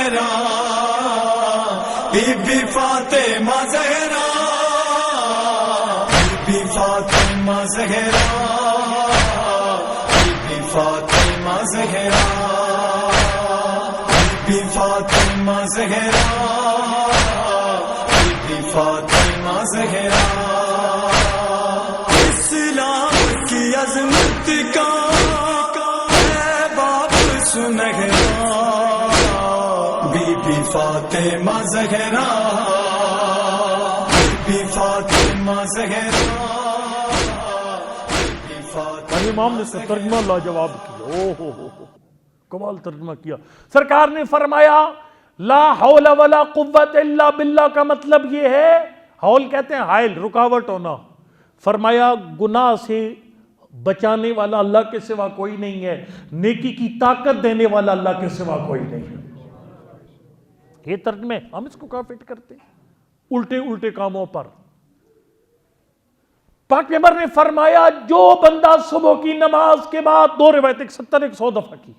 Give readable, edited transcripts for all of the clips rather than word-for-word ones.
Zahra Bibi Fatima Zahra Bibi Fatima Zahra Bibi Fatima Zahra Bibi Fatima Zahra Bibi Fatima Zahra Islam کی عظمت کا ہے باب سنہرا Bibi Fatima Zahra Bibi Fatima Zahra Bibi Fatima امام نے اس کا ترجمہ لاجواب کیا، اوہ کمال ترجمہ کیا۔ سرکار نے فرمایا لا حول ولا قوت الا باللہ کا مطلب یہ ہے، حول کہتے ہیں حائل، رکاوٹ ہونا۔ فرمایا گناہ سے بچانے والا اللہ کے سوا کوئی نہیں ہے، نیکی کی طاقت دینے والا اللہ کے سوا کوئی نہیں ہے۔ یہ ترجمے ہم اس کو کہاں فٹ کرتے ہیں؟ الٹے الٹے کاموں پر۔ پاک پیغمبر نے فرمایا جو بندہ صبح کی نماز کے بعد، دو روایت 70 100 دفعہ کی،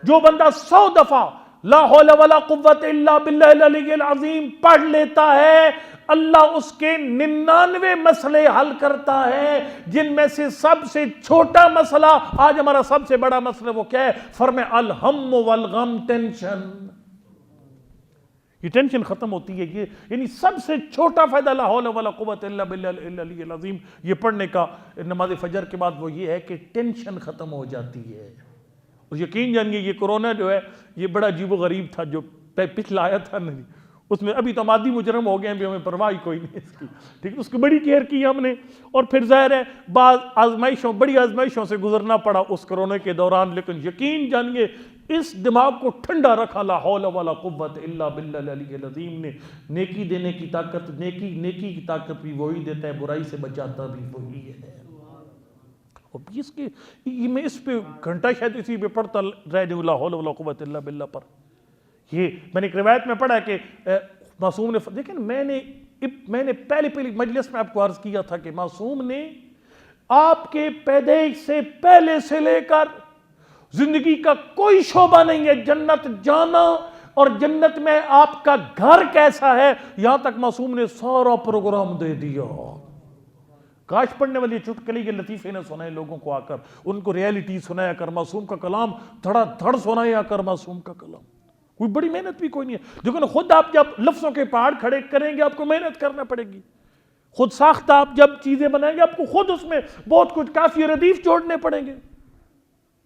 جو بندہ 100 دفعہ لا حول ولا قوت الا باللہ العلی العظیم پڑھ لیتا ہے، اللہ اس کے 99 مسئلے حل کرتا ہے، جن میں سے سب سے چھوٹا مسئلہ، آج ہمارا سب سے بڑا مسئلہ وہ کیا ہے؟ فرمایا الہم والغم، ٹینشن۔ یہ ٹینشن ختم ہوتی ہے، یہ یعنی سب سے چھوٹا فائدہ لا حول ولا قوت الا باللہ العلی العظیم یہ پڑھنے کا نماز فجر کے بعد وہ یہ ہے کہ ٹینشن ختم ہو جاتی ہے۔ اور یقین جانیے یہ کورونا جو ہے یہ بڑا عجیب و غریب تھا، جو پچھلا آیا تھا نہیں، اس میں ابھی تو مادی مجرم ہو گئے ہیں بھی، ہمیں پرواہ کوئی نہیں اس کی، ٹھیک، اس کی بڑی کیئر کی ہم نے، اور پھر ظاہر ہے بعض آزمائشوں، بڑی آزمائشوں سے گزرنا پڑا اس کورونا کے دوران، لیکن یقین جانیے اس دماغ کو ٹھنڈا رکھا لا حول ولا قوت الا باللہ العلی العظیم نے۔ نیکی دینے کی طاقت، نیکی کی طاقت بھی وہی دیتا ہے، برائی سے بچاتا بھی وہی ہے۔ اور اس کے میں اس پہ گھنٹہ شاید اسی پہ پڑھتا رہ جاؤں لا حول ولا قوت الا باللہ پر۔ یہ میں نے ایک روایت میں پڑھا کہ معصوم نے، دیکھیں میں نے پہلی مجلس میں آپ کو عرض کیا تھا کہ معصوم نے آپ کے پیدائش سے پہلے سے لے کر زندگی کا کوئی شعبہ نہیں ہے، جنت جانا اور جنت میں آپ کا گھر کیسا ہے، یہاں تک معصوم نے سارا پروگرام دے دیا۔ کاش پڑھنے والی چٹکلی کے لطیفے نہ سنائے لوگوں کو آ کر، ان کو ریالٹی سنایا کر، معصوم کا کلام دھڑا دھڑ سنایا کر، معصوم کا کلام کوئی بڑی محنت بھی کوئی نہیں ہے، لیکن خود آپ جب لفظوں کے پہاڑ کھڑے کریں گے آپ کو محنت کرنا پڑے گی، خود ساختہ آپ جب چیزیں بنائیں گے آپ کو خود اس میں بہت کچھ کافی ردیف جوڑنے پڑیں گے۔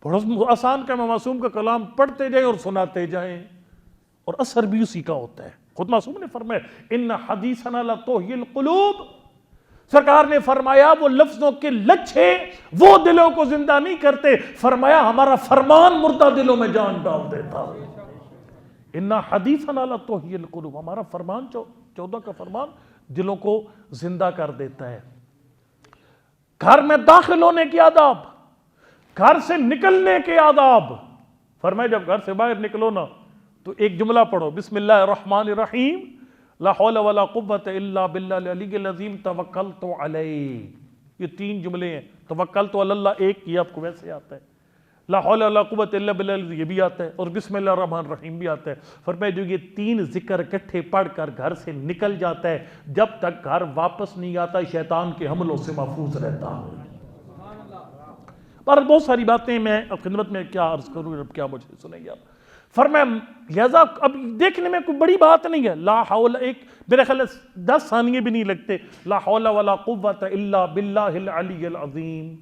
بڑا آسان کا معصوم کا کلام پڑھتے جائیں اور سناتے جائیں، اور اثر بھی اسی کا ہوتا ہے۔ خود معصوم نے فرمایا ان حدیثنا لتوحی القلوب، سرکار نے فرمایا وہ لفظوں کے لچھے وہ دلوں کو زندہ نہیں کرتے، فرمایا ہمارا فرمان مردہ دلوں میں جان ڈال دیتا ہے۔ ان حدیثنا لتوحی القلوب، ہمارا فرمان 14 کا فرمان دلوں کو زندہ کر دیتا ہے۔ گھر میں داخل ہونے کی آداب، گھر سے نکلنے کے آداب، فرمایا جب گھر سے باہر نکلو نا تو ایک جملہ پڑھو، بسم اللہ الرحمن الرحیم لا حول ولا قوت الا باللہ العلی العظیم توکلت علیہ، یہ 3 جملے ہیں۔ توکلت علی اللہ ایک، یہ آپ کو ویسے آتا ہے، لا حول ولا قوت الا باللہ یہ بھی آتا ہے، اور بسم اللہ الرحمن الرحیم بھی آتا ہے۔ فرمایا جو یہ 3 ذکر اکٹھے پڑھ کر گھر سے نکل جاتا ہے، جب تک گھر واپس نہیں آتا شیطان کے حملوں سے محفوظ رہتا ہے۔ پر بہت ساری باتیں میں اب خدمت میں کیا عرض کروں، اب کیا مجھے سنیں گے آپ۔ فرمایا لہذا اب دیکھنے میں کوئی بڑی بات نہیں ہے، لا حول، ایک میرے خیال 10 ثانیے بھی نہیں لگتے، لا حول ولا قوت الا باللہ العلی العظیم،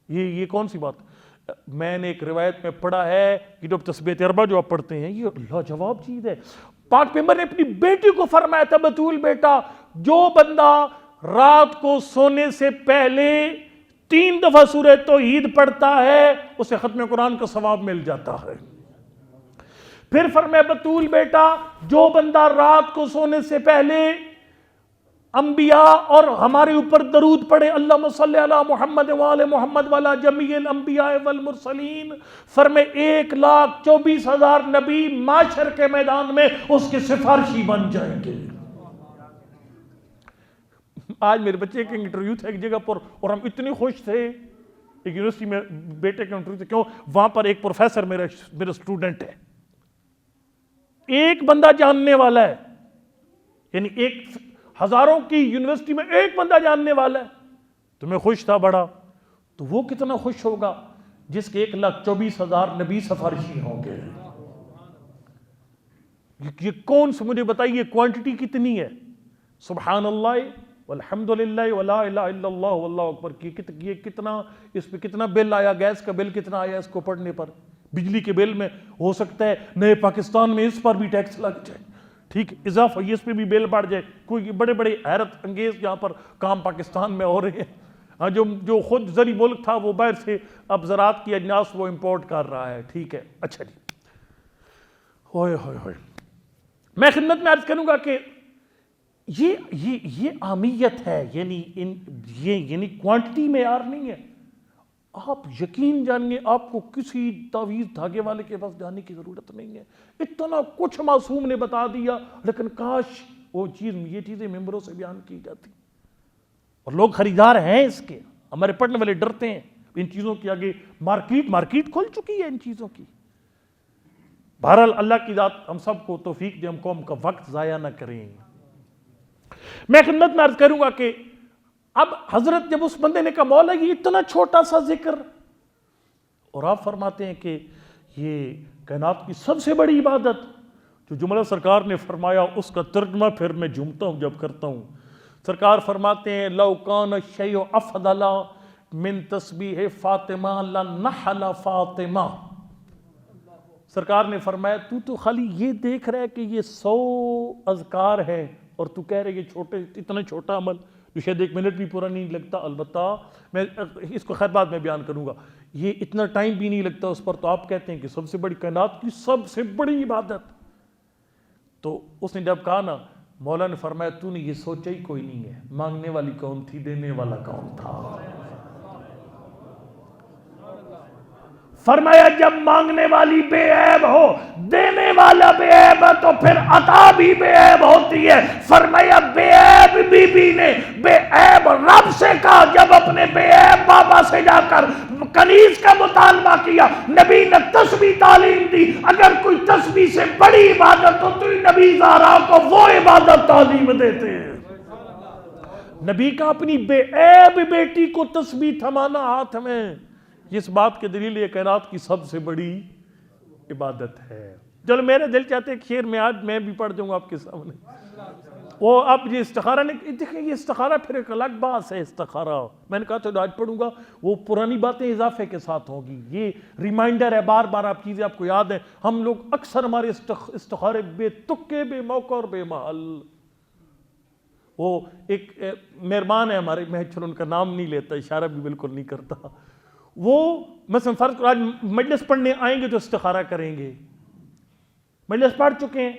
یہ کون سی بات؟ میں نے ایک روایت میں پڑھا ہے کہ جو تسبیح اربع جو آپ پڑھتے ہیں یہ لاجواب چیز ہے۔ پاک پیغمبر نے اپنی بیٹی کو فرمایا تھا بتول بیٹا جو بندہ رات کو سونے سے پہلے 3 دفعہ سورہ توحید پڑھتا ہے اسے ختم قرآن کا ثواب مل جاتا ہے۔ پھر فرمایا بتول بیٹا جو بندہ رات کو سونے سے پہلے انبیاء اور ہمارے اوپر درود پڑھے، اللہم صلی علی محمد وآل محمد والا جمیع الانبیاء والمرسلین، فرمائے 1,24,000 نبی معاشر کے میدان میں اس کے سفارشی بن جائیں گے۔ آج میرے بچے کے انٹرویو تھا ایک جگہ پر اور ہم اتنے خوش تھے، ایک یونیورسٹی میں بیٹے کا انٹرویو تھا، کیوں وہاں پر ایک پروفیسر میرا اسٹوڈنٹ ہے، ایک بندہ جاننے والا ہے، یعنی ایک ہزاروں کی یونیورسٹی میں ایک بندہ جاننے والا ہے، تو میں خوش تھا بڑا، تو وہ کتنا خوش ہوگا جس کے 1,24,000 نبی سفارشی ہوں گے؟ یہ کون سے مجھے بتائیے کوانٹٹی کتنی ہے؟ سبحان اللہ والحمدللہ ولا الہ الا اللہ واللہ اکبر کی یہ کتنا، اس پہ کتنا بل آیا، گیس کا بل کتنا آیا اس کو پڑھنے پر، بجلی کے بل میں ہو سکتا ہے نئے پاکستان میں اس پر بھی ٹیکس لگ جائے، ٹھیک اضافہ اس پہ بھی بل بڑھ جائے، کوئی بڑے بڑے حیرت انگیز یہاں پر کام پاکستان میں ہو رہے ہیں، جو خود زرعی ملک تھا وہ باہر سے اب زراعت کی اجناس وہ امپورٹ کر رہا ہے، ٹھیک ہے، اچھا جی، ہوئے ہوئے ہوئے، میں خدمت میں عرض کروں گا کہ یہ عامیت ہے، یعنی کوانٹٹی معیار نہیں ہے، آپ یقین جانیے آپ کو کسی تعویذ دھاگے والے کے پاس جانے کی ضرورت نہیں ہے، اتنا کچھ معصوم نے بتا دیا، لیکن کاش وہ یہ چیزیں ممبروں سے بیان کی جاتی، اور لوگ خریدار ہیں اس کے، ہمارے پڑھنے والے ڈرتے ہیں ان چیزوں کی، آگے مارکیٹ کھل چکی ہے ان چیزوں کی۔ بہرحال اللہ کی ذات ہم سب کو توفیق دے، ہم قوم کا وقت ضائع نہ کریں۔ میں خدمت میں عرض کروں گا کہ اب حضرت جب اس بندے نے کہا مولا یہ اتنا چھوٹا سا ذکر، اور آپ فرماتے ہیں کہ یہ کائنات کی سب سے بڑی عبادت، جو جملہ سرکار نے فرمایا اس کا ترجمہ پھر میں جھومتا ہوں جب کرتا ہوں، سرکار فرماتے ہیں لو کان الشیء افضل من تسبیح فاطمہ لنحل فاطمہ، سرکار نے فرمایا تو خالی یہ دیکھ رہا ہے کہ یہ 100 اذکار ہے اور تو کہہ رہے یہ اتنا چھوٹا عمل جو شاید 1 منٹ بھی پورا نہیں لگتا، البتہ میں اس کو خیر بعد میں بیان کروں گا، یہ اتنا ٹائم بھی نہیں لگتا اس پر، تو آپ کہتے ہیں کہ سب سے بڑی کائنات کی سب سے بڑی عبادت، تو اس نے جب کہا نا، مولا نے فرمایا تو نے یہ سوچا ہی کوئی نہیں ہے، مانگنے والی کون تھی، دینے والا کون تھا؟ فرمایا جب مانگنے والی بے عیب ہو، دینے والا بے عیب ہے، تو پھر عطا بھی بے عیب ہوتی ہے۔ فرمایا بے عیب بی بی نے بے عیب رب سے کہا، جب اپنے بے عیب بابا سے جا کر کنیز کا مطالبہ کیا، نبی نے تسبیح تعلیم دی، اگر کوئی تسبیح سے بڑی عبادت ہو تو نبی زہرا کو وہ عبادت تعلیم دیتے ہیں۔ نبی کا اپنی بے عیب بیٹی کو تسبیح تھمانا ہاتھ میں، اس بات کے دلیل یہ کائنات کی سب سے بڑی عبادت ہے۔ چلو میرے دل چاہتے ہیں کہ شعر میں آج میں بھی پڑھ دوں گا آپ کے سامنے، وہ اب یہ استخارہ نے دیکھیں، یہ استخارہ پھر ایک الگ بات ہے، استخارہ میں نے کہا تو آج پڑھوں گا، وہ پرانی باتیں اضافے کے ساتھ ہوگی، یہ ریمائنڈر ہے، بار بار آپ چیزیں آپ کو یاد ہیں، ہم لوگ اکثر ہمارے استخارے بے تکے، بے موقع اور بے محل۔ وہ ایک مہربان ہے ہمارے، میں چلو ان کا نام نہیں لیتا، اشارہ بھی بالکل نہیں کرتا، وہ مثلا فرض کرو آج مجلس پڑھنے آئیں گے تو استخارہ کریں گے، مجلس پڑھ چکے ہیں،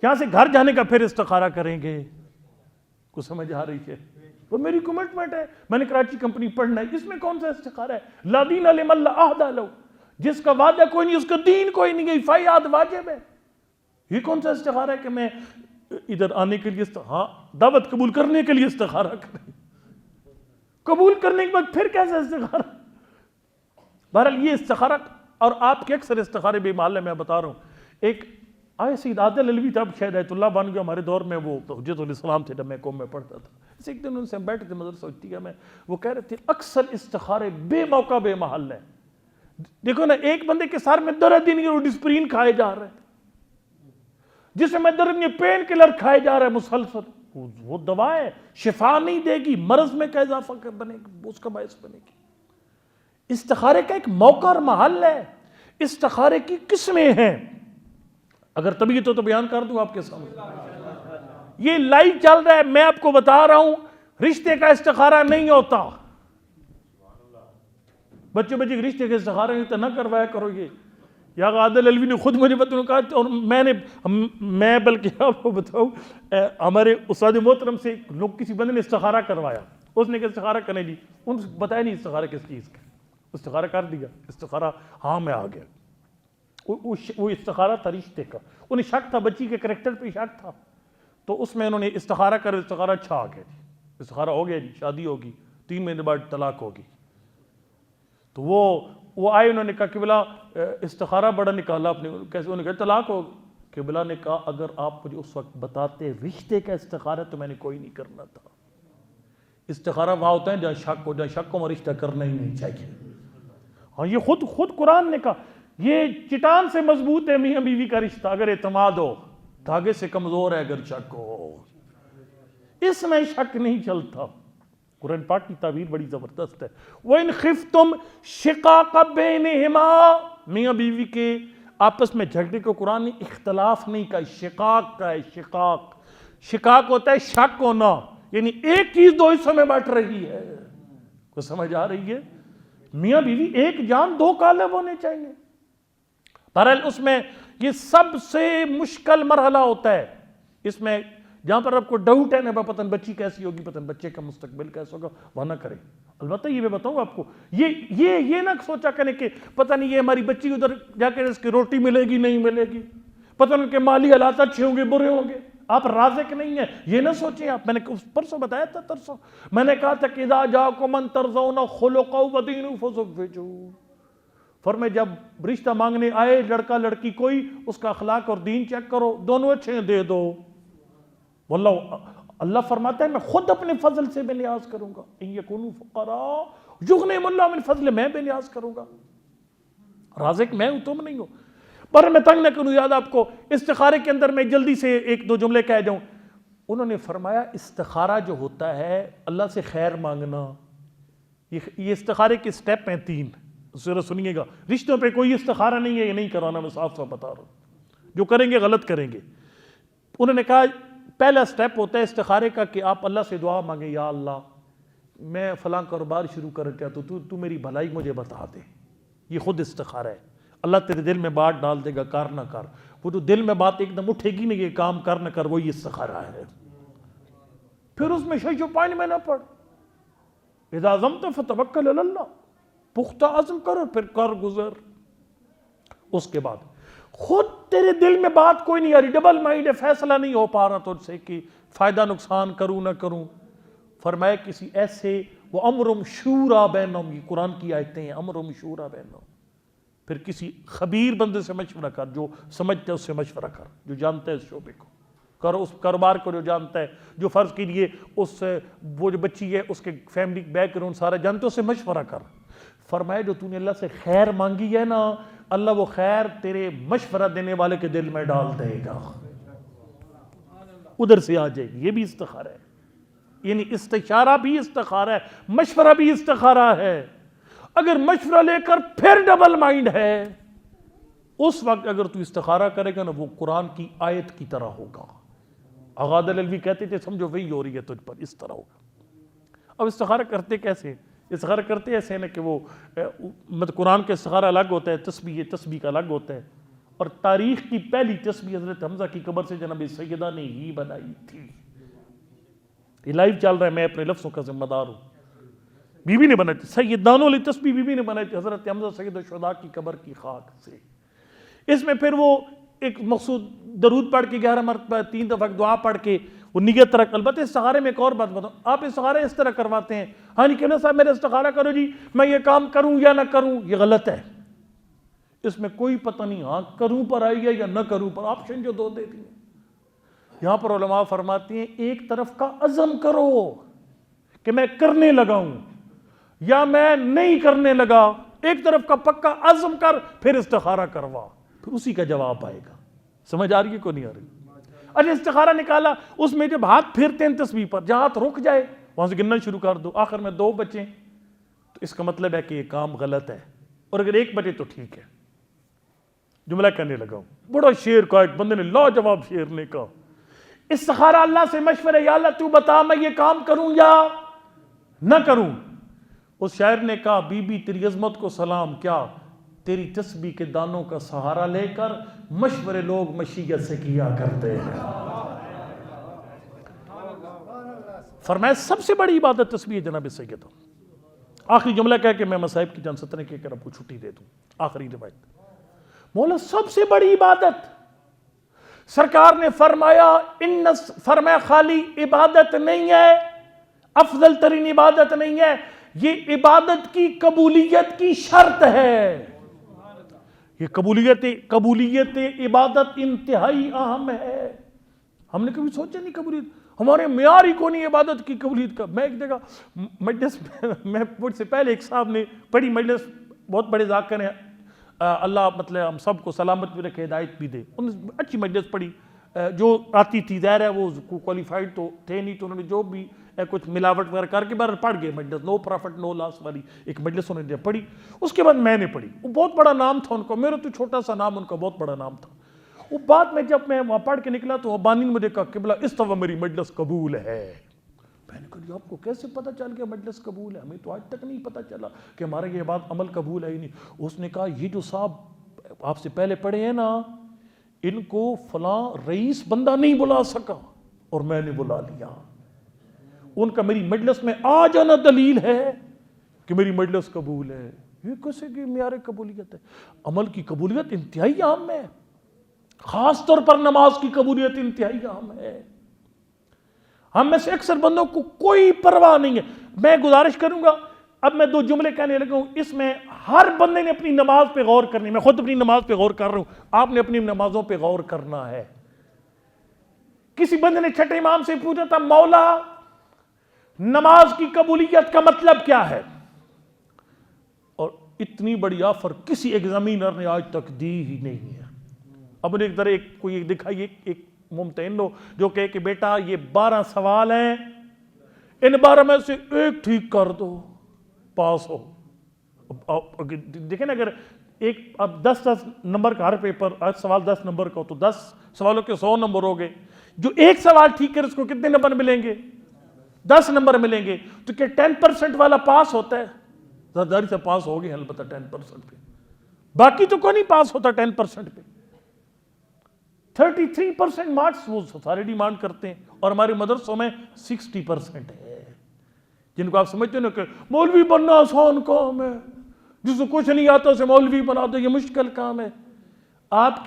یہاں سے گھر جانے کا پھر استخارہ کریں گے، کچھ سمجھ آ رہی ہے؟ وہ میری کمٹمنٹ ہے، میں نے کراچی کمپنی پڑھنا ہے، اس میں کون سا استخارہ ہے؟ لا دین لمن لا عہد لہ، جس کا وعدہ کوئی نہیں اس کا دین کوئی نہیں، فیاد واجب ہے، یہ کون سا استخارہ ہے کہ میں ادھر آنے کے لیے ہاں دعوت قبول کرنے کے لیے استخارہ کریں، قبول کرنے کے بعد پھر کیسا استخارہ؟ بہرحال یہ استخارہ، اور آپ کے اکثر استخارے بے محل ہے، میں بتا رہا ہوں۔ ایک آئے سید عادل علوی تھا، اب شاید ایت اللہ بن گیا، ہمارے دور میں وہ حجت الاسلام تھے جب میں قوم میں پڑھتا تھا، ایک دن ان سے بیٹھے تھے مدرسہ اٹھیا میں، وہ کہہ رہے تھے اکثر استخارے بے موقع بے محل ہے۔ دیکھو نا، ایک بندے کے سر میں درد ہی نہیں اور ڈسپرین کھائے جا رہے ہیں، جس میں درد نہیں پین کلر کھائے جا رہا ہے مسلسل، وہ دوا ہے، شفا نہیں دے گی، مرض میں کا اضافہ بنے گی، اس کا باعث بنے گی۔ استخارے کا ایک موقع اور محل ہے، استخارے کی قسمیں ہیں، اگر طبیعت ہو تو بیان کر دوں آپ کے سامنے، یہ لائیو چل رہا ہے، میں آپ کو بتا رہا ہوں، رشتے کا استخارہ نہیں ہوتا، بچے کے رشتے کا استخارہ نہیں ہوتا، نہ کروایا کرو یہ۔ یا عادل علوی نے خود مجھے کہا، اور میں بلکہ آپ کو بتاؤں، ہمارے استاد محترم سے لوگ کسی بندے نے استخارہ کروایا، اس نے کہا استخارہ کرنے لی، ان سے بتایا نہیں استخارہ کس چیز کا، استخارہ کر دیا، استخارہ ہاں میں آ گیا، وہ استخارہ تھا رشتے کا، انہیں شک تھا، بچی کے کریکٹر پہ شک تھا، تو اس میں انہوں نے استخارہ کر، استخارہ اچھا آ گیا جی، استخارہ ہو گیا جی، شادی ہوگی، 3 مہینے بعد طلاق ہوگی۔ تو وہ آئے، انہوں نے کہا کہ بلا استخارہ بڑا نکالا اپنے، کیسے؟ انہوں نے کہا طلاق ہو، قبلہ نے کہا اگر آپ مجھے اس وقت بتاتے رشتے کا استخارہ تو میں نے کوئی نہیں کرنا تھا. استخارہ وہاں ہوتا ہے جہاں شک ہو، جہاں شک ہو رشتہ کرنا ہی نہیں چاہیے. ہاں یہ خود قرآن نے کہا یہ چٹان سے مضبوط ہے میاں بیوی کا رشتہ اگر اعتماد ہو، دھاگے سے کمزور ہے اگر شک ہو. اس میں شک نہیں چلتا. قرآن پاک کی تعبیر بڑی زبردست ہے. وَإِنْ خِفْتُمْ شِقَاقَ بَيْنِهِمَا، میاں بیوی کے آپس میں جھگڑے کو قرآن نے اختلاف نہیں کہا، شقاق کا ہے. شقاق ہوتا ہے شک ہونا، یعنی ایک چیز دو حصوں میں بٹ رہی ہے. کو سمجھ آ رہی ہے؟ میاں بیوی ایک جان دو قالب ہونے چاہیے. بہرحال اس میں یہ سب سے مشکل مرحلہ ہوتا ہے. اس میں جہاں پر آپ کو ڈاؤٹ ہے نا پتہ نہیں بچی کیسی ہوگی، پتہ نہیں بچے کا مستقبل کیسا ہوگا، وہ نہ کرے. البتہ یہ میں بتاؤں آپ کو، یہ نہ سوچا کریں کہ پتہ نہیں یہ ہماری بچی ادھر جا کے اس کی روٹی ملے گی نہیں ملے گی، پتہ نہیں کہ مالی حالات اچھے ہوں گے برے ہوں گے. آپ رازق نہیں ہیں یہ نہ سوچیں. آپ میں نے پرسوں بتایا تھا، ترسوں میں نے کہا تھا کہ اذا جاءکم من ترضون خلقه ودینه فزوجوه. فرمائے جب رشتہ مانگنے آئے لڑکا لڑکی کوئی، اس کا اخلاق اور دین چیک کرو، دونوں اچھے ہیں دے دو. واللہ اللہ فرماتا ہے میں خود اپنے فضل سے بے نیاز کروں گا. ان یکونوا فقراء یغنیہم اللہ من فضل، میں بے نیاز کروں گا. رازق میں ہوں تم نہیں ہو. پر میں تنگ نہ کروں یاد آپ کو. استخارے کے اندر میں جلدی سے ایک دو جملے کہہ جاؤں. انہوں نے فرمایا استخارہ جو ہوتا ہے اللہ سے خیر مانگنا، یہ استخارے کے سٹیپ ہیں 3. ذرا سنیے گا. رشتوں پہ کوئی استخارہ نہیں ہے، یہ نہیں کرانا، میں صاف صاف بتا رہا ہوں. جو کریں گے غلط کریں گے. انہوں نے کہا پہلا سٹیپ ہوتا ہے استخارے کا کہ آپ اللہ سے دعا مانگیں، یا اللہ میں فلاں کاروبار شروع کر کے تو میری بھلائی مجھے بتا دے. یہ خود استخارہ ہے. اللہ تیرے دل میں بات ڈال دے گا کر نہ کر. وہ جو دل میں بات ایک دم اٹھے گی نہیں، یہ کام کر نہ کر، وہی استخارہ ہے. پھر اس میں شیشو پانی میں نہ پڑ. اذا عزمت فتوکل علی اللہ، پختہ عزم کرو پھر کر گزر. اس کے بعد خود تیرے دل میں بات کوئی نہیں آ رہی، ڈبل مائنڈ ہے، فیصلہ نہیں ہو پا رہا تو سے کہ فائدہ نقصان کروں نہ کروں. فرمایا کسی ایسے وَأَمْرُمْ شُورَا بَيْنَهُمْ، یہ قرآن کی آیتیں ہیں، أَمْرُمْ شُورَا بَيْنَهُمْ. پھر کسی خبیر بندے سے مشورہ کر، جو سمجھتا ہے اس سے مشورہ کر، جو جانتا ہے اس شعبے کو کرو، اس کاروبار کو جو جانتا ہے، جو فرض کے لیے وہ جو بچی ہے اس کے فیملی بیک گراؤنڈ سارا جانتا ہے، اس سے مشورہ کر. فرمایا جو تو نے اللہ سے خیر مانگی ہے نا، اللہ وہ خیر تیرے مشورہ دینے والے کے دل میں ڈال دے گا، ادھر سے آ جائے گی. یہ بھی استخارہ ہے. یعنی استشارہ بھی استخارہ ہے، مشورہ بھی استخارہ ہے. اگر مشورہ لے کر پھر ڈبل مائنڈ ہے، اس وقت اگر تو استخارہ کرے گا نا وہ قرآن کی آیت کی طرح ہوگا. اغاد العلوی کہتے تھے سمجھو وہی ہو رہی ہے تجھ پر، اس طرح ہوگا. اب استخارہ کرتے کیسے؟ استخارہ کرتے ایسے ہیں کہ وہ مطلب قرآن کا استخارہ الگ ہوتا ہے، تسبیح کا الگ ہوتا ہے. اور تاریخ کی پہلی تسبیح حضرت حمزہ کی قبر سے جناب سیدہ نے ہی بنائی تھی. یہ لائیو چل رہا ہے، میں اپنے لفظوں کا ذمہ دار ہوں. بی بی نے بنائی تھی، سیدانوں والی تسبیح بی بی نے بنائی تھی حضرت حمزہ سید الشہداء کی قبر کی خاک سے. اس میں پھر وہ ایک مقصود درود پڑھ کے 11 مرتبہ 3 دفعہ دعا پڑھ کے وہ نیت رکھ. البتہ استخارے میں ایک اور بات بتاؤں، آپ استخارے اس طرح کرواتے ہیں، ہاں جی کہنا صاحب میرا استخارہ کرو جی، میں یہ کام کروں یا نہ کروں. یہ غلط ہے. اس میں کوئی پتہ نہیں ہاں کروں پر آئی ہے یا نہ کروں پر، آپشن جو دو دے دی. یہاں پر علماء فرماتے ہیں ایک طرف کا عزم کرو کہ میں کرنے لگا ہوں یا میں نہیں کرنے لگا. ایک طرف کا پکا عزم کر پھر استخارہ کروا، پھر اسی کا جواب آئے گا. سمجھ آ رہی ہے کو نہیں آ رہی؟ اچھا استخارہ نکالا، اس میں جب ہاتھ پھرتے ہیں تسبیح پر، جہاں ہاتھ رک جائے وہاں سے گننا شروع کر دو، آخر میں 2 بچیں تو اس کا مطلب ہے کہ یہ کام غلط ہے. اور اگر 1 بچے تو ٹھیک ہے. جملہ کرنے لگا ہوں، بڑا شعر کا ایک بندے نے لاجواب شعر نے کہا، استخارہ اللہ سے مشورہ، یا اللہ تو بتا میں یہ کام کروں یا نہ کروں. اس شاعر نے کہا بی بی تیری عظمت کو سلام، کیا تیری تسبیح کے دانوں کا سہارا لے کر مشورے لوگ مشیت سے کیا کرتے ہیں. فرمایا سب سے بڑی عبادت تسبیح جناب سیدہ. آخری جملہ کہہ کہ میں مصائب کی جان سترے کے کر اب کو چھٹی دے دوں. آخری روایت مولا سب سے بڑی عبادت سرکار نے فرمایا خالی عبادت نہیں ہے، افضل ترین عبادت نہیں ہے، یہ عبادت کی قبولیت کی شرط ہے. یہ قبولیت عبادت انتہائی اہم ہے. ہم نے کبھی سوچا نہیں قبولیت، ہمارے معیار ہی کو نہیں عبادت کی قبولیت کا. میں ایک جگہ مجلس میں مجھ سے پہلے ایک صاحب نے بڑی مجلس، بہت بڑے ذاکر ہیں، اللہ مطلب ہم سب کو سلامت بھی رکھے، ہدایت بھی دے. انہوں نے اچھی مجلس پڑھی، جو آتی تھی ظاہر ہے وہ کوالیفائڈ تو تھے نہیں، تو انہوں نے جو بھی کچھ ملاوٹ وغیرہ کر کے بہر پڑھ گئے مجلس، نو پروفٹ نو لاس والی ایک مجلس انہوں نے پڑھی. اس کے بعد میں نے پڑھی، وہ بہت بڑا نام تھا ان کا، میرا تو چھوٹا سا نام، ان کا بہت بڑا نام تھا. وہ بعد میں جب میں وہاں پڑھ کے نکلا تو بانی نے مجھے کہا قبلہ اس دفعہ میری مجلس قبول ہے. میں نے کہا آپ کو کیسے پتہ چل گیا مجلس قبول ہے؟ ہمیں تو آج تک نہیں پتہ چلا کہ ہمارا یہ بات عمل قبول ہے ہی نہیں. اس نے کہا یہ جو صاحب آپ سے پہلے پڑھے ہیں نا، ان کو فلاں رئیس بندہ نہیں بلا سکا اور میں نے بلا لیا. ان کا میری مجلس میں آ جانا دلیل ہے کہ میری مجلس قبول ہے. یہ کیسے کہ معیار قبولیت ہے؟ عمل کی قبولیت انتہائی اہم ہے، خاص طور پر نماز کی قبولیت انتہائی اہم ہے. ہم میں سے اکثر بندوں کو کوئی پرواہ نہیں ہے. میں گزارش کروں گا، اب میں 2 جملے کہنے لگا ہوں، اس میں ہر بندے نے اپنی نماز پہ غور کرنی. میں خود اپنی نماز پہ غور کر رہا ہوں، آپ نے اپنی نمازوں پہ غور کرنا ہے. کسی بندے نے چھٹے امام سے پوچھا تھا، مولا نماز کی قبولیت کا مطلب کیا ہے؟ اور اتنی بڑی آفر کسی ایگزامینر نے آج تک دی ہی نہیں ہے. اب نے ایک طرح کوئی دکھائیے ایک ممتحن ہو جو کہے کہ بیٹا یہ 12 سوال ہیں، ان 12 میں سے ایک ٹھیک کر دو پاس ہو. دیکھیں نا، اگر اب 10 نمبر کا ہر پیپر، آج سوال 10 نمبر کا ہو تو 10 سوالوں کے 100 نمبر ہو گئے. جو ایک سوال ٹھیک کرے اس کو کتنے نمبر ملیں گے؟ 10 نمبر ملیں گے. تو کیا 10% والا پاس ہوتا ہے؟ زرداری سے پاس ہو گئے البتہ 10% پہ، باقی تو کوئی نہیں پاس ہوتا 10% پہ. 33% مارکس وہ سارے ڈیمانڈ کرتے ہیں، اور ہمارے مدرسوں میں 60% ہے. جن کو آپ سمجھتے ہیں نا کہ مولوی بننا آسان کام ہے، جس کو کچھ نہیں آتا اسے مولوی بنا دو، یہ مشکل کام ہے. آپ